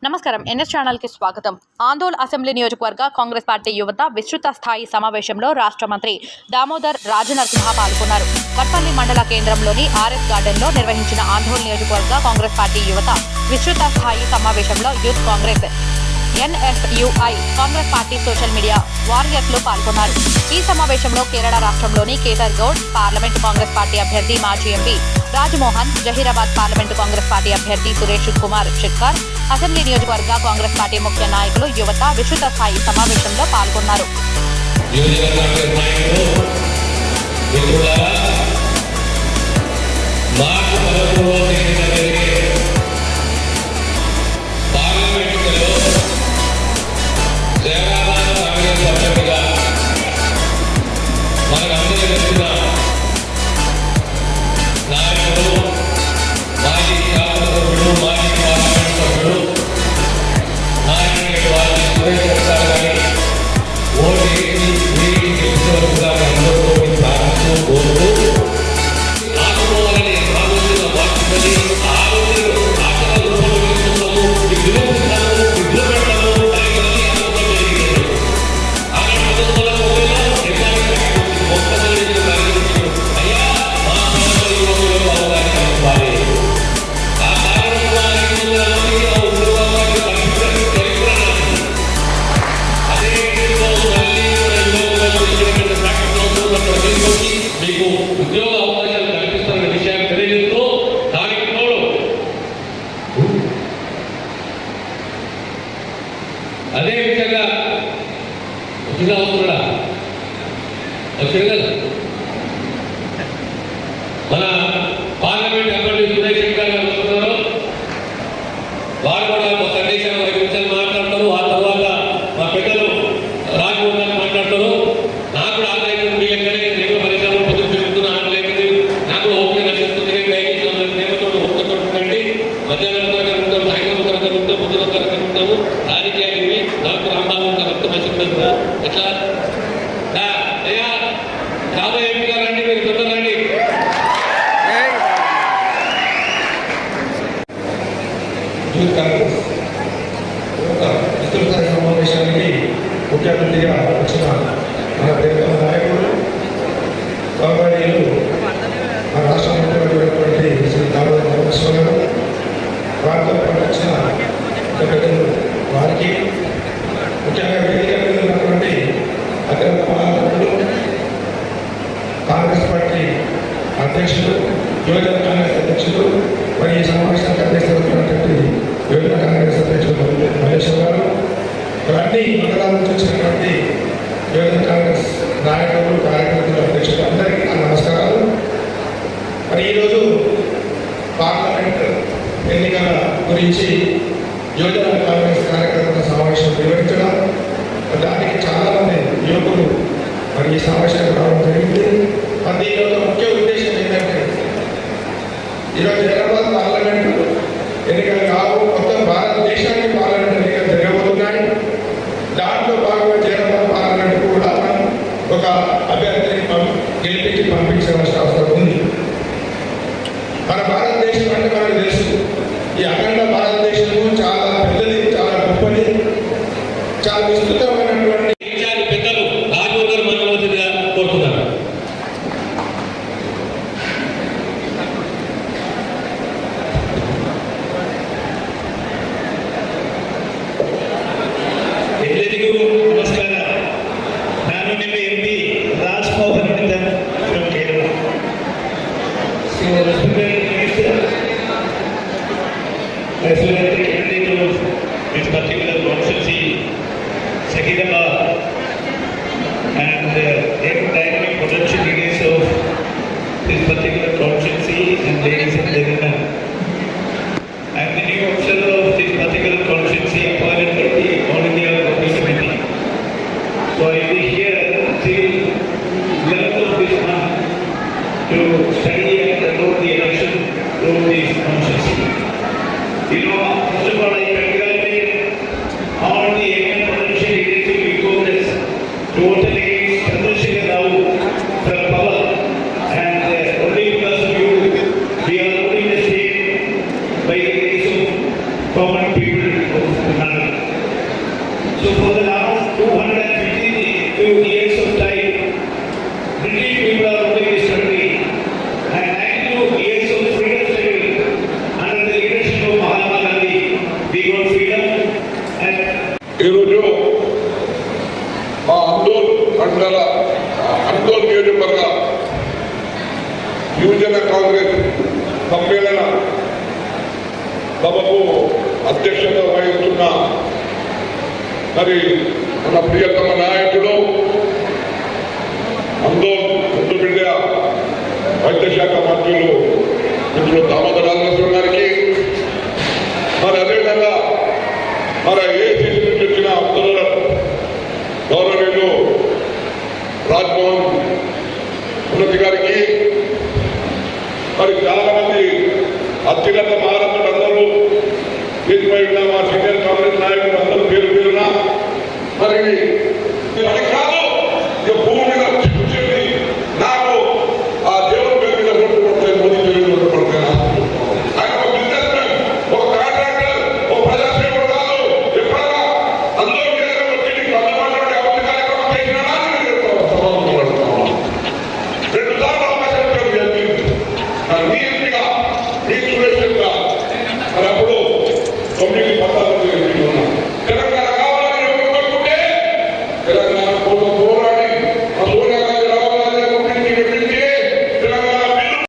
నమస్కారం NS channel కి స్వాగతం. ఆందోళ్ అసెంబ్లీ నియోజకవర్గ కాంగ్రెస్ పార్టీ యువత విస్తృత స్థాయి సమావేశంలో రాష్ట్ర మంత్రి దామోదర్ రాజనరసింహ పాల్గొన్నారు. వట్పల్లి మండల కేంద్రంలోని ఆర్ఎస్ గార్డెన్ లో నిర్వహించిన ఆందోళ్ నియోజకవర్గ కాంగ్రెస్ పార్టీ యువత విస్తృత స్థాయి సమావేశంలో youth congress NSUI congress party social media వారియర్స్లు పాల్గొన్నారు. ఈ సమావేశంలో కేరళ రాష్ట్రంలోని Kesar Goud parliament congress party అభ్యర్థి మాజీ MP Rajmohan, Zaheerabad parliament congress party అభ్యర్థి సురేష్ కుమార్ షెట్కర్, అసెంబ్లీ నియోజకవర్గ కాంగ్రెస్ పార్టీ ముఖ్య నాయకులు యువత విస్తృత స్థాయి సమావేశంలో పాల్గొన్నారు. ఉద్యోగ అవకాశాలు కల్పిస్తున్న విషయాన్ని తెలియజేస్తూ దానికి తోడు అదే విధంగా వచ్చిన మన పార్లమెంట్ అభ్యర్థి సురేష్ కుమార్ గారు వస్తున్నారు. వారు కూడా ఒక సందేశాన్ని ఒక విషయాలు మాట్లాడతారు. ఆ తర్వాత మా పెద్దలు రాజమోహన్ మాట్లాడతారు. నాకు కూడా ఆదాయం వీళ్ళెక్కడికి నేను పరిశ్రమలు పొద్దుకు తిరుగుతున్నా లేకపోతే నాకు ఓకే నడుస్తుంది. ప్రేమతో ఒక్కతో ఉండండి. మధ్యాహ్నం తరగతి ఉంటాము, సాయంత్రం తరగతి ఉంటాం, పొద్దున తరగతి ఉంటాము. రాజకీయాలు నాకు రాంబాబు తరగతి మంచిగా ఎట్లా అయ్యా కాబోయే ఎంపీ గారండి, మీరు తొందరండి. విస్తృత సమావేశానికి ముఖ్య అతిథిగా వచ్చిన మన ప్రియతమ నాయకులు గౌరవనీయులు మన రాష్ట్ర ముఖ్యమంత్రి శ్రీ దామోదర్ రాజనరసింహ గారు, వారితో పాటు వచ్చిన పెద్దలు వారికి, ముఖ్యంగా వేదిక మీద ఉన్నటువంటి అగ్రత పాలకులు, కాంగ్రెస్ పార్టీ అధ్యక్షులు, యువజన కాంగ్రెస్ అధ్యక్షులు, మరి ఈ సమావేశానికి అధ్యక్షులైనటువంటి యువజన కాంగ్రెస్ అధ్యక్షులు మల్లేశ్వర్ గారు, అన్ని మండలాల నుంచి వచ్చినటువంటి యువజన కాంగ్రెస్ నాయకులు, కార్యకర్తలు, అధ్యక్షులు అందరికీ నా నమస్కారాలు. మరి ఈరోజు పార్లమెంట్ ఎన్నికల గురించి యువజన కాంగ్రెస్ కార్యకర్తల సమావేశం నిర్వహించడం, దానికి చాలామంది యువకులు మరి ఈ సమావేశానికి రావడం జరిగింది. మరి ఈరోజు ముఖ్య ఉద్దేశం ఏంటంటే ఈరోజు హైదరాబాద్ పార్లమెంటు ఎన్నికలు కావు, మొత్తం భారతదేశానికి పార్లమెంట్ ఎన్నికలు జరగబోతున్నాయి. దాంట్లో భాగంగా హైదరాబాద్ పార్లమెంట్ కూడా మనం ఒక అభ్యర్థిని గెలిపించి పంపించవలసిన అవసరం ఉంది. మన భారతదేశం అంటే మనకు తెలుసు, ఈ అఖండ భారతదేశము చాలా పెద్దది, చాలా గొప్పది, చాలా విస్తృతమైనటువంటి విషయాన్ని పెద్దలు రాజమోహన్ మనోహర్గా కోరుతున్నారు. ಎಲ್ಲರಿಗೂ ನಮಸ್ಕಾರ. ನಾನು ನಿಮ್ಮ MP Rajmohan from Kerala. So, respected minister, as well as the candidate of this particular constituency, Zahirabad, and dynamic potential leaders of this particular constituency, and ladies and gentlemen, I am the new observer of this particular constituency appointed by the All India Congress Committee. So I will be here till 11th of this month to study and promote the election of this constituency. You know, first of all, I congratulate all the young and potential leaders of the Congress totally Chandrasekhar Rao from power, and only because of you, we are only the state by the grace of common people of So for the last 252 years of time, British people are ruling this country, and 92 years of freedom struggle under the leadership of Mahatma Gandhi, we got freedom. And ఈరోజు మా అందోల్ నియోజకవర్గ యువజన కాంగ్రెస్ సమ్మేళన సభకు అధ్యక్షత వహిస్తున్న మరి మన ప్రియతమ నాయకుడు అందోల్ ముద్దుబిడ్డ వైద్య శాఖ మంత్రులు మిత్రులు దామోదర్ రాజనరసింహ గారికి మరి అదేవిధంగా మన ఏసీసీ నుంచి వచ్చిన అబ్దుల్ గౌరవనీయులు రాజ్మోహన్ ఉన్నతి గారికి మరి చాలా మంది అత్యున్నత మహారథులు అందరూ దీనిపై ఉన్న మా సీనియర్ కాంగ్రెస్ నాయకులు అందరూ పేరు పేరున మరి అది కాదు ఇక భూమి మీద చెప్పి నాకు ఆ దేవుని పేరు మీద ఓట్లు పడతాయి, మోదీ పేరు మీద ఓట్లు పడతాయి. ఆయన ఒక బిజినెస్ మ్యాన్, ఒక కాంట్రాక్టర్, ఒక ప్రజాసేవకుడు కాదు. ఎప్పుడైనా అందరూ వచ్చి నీకు అందుబాటులో అభివృద్ధి కార్యక్రమం చేసినా సభకు పడుతున్నాం. 2 సార్లు అవకాశం జరిగింది మీ ఎంపిక, మీ సురేష్ మరి అప్పుడు 9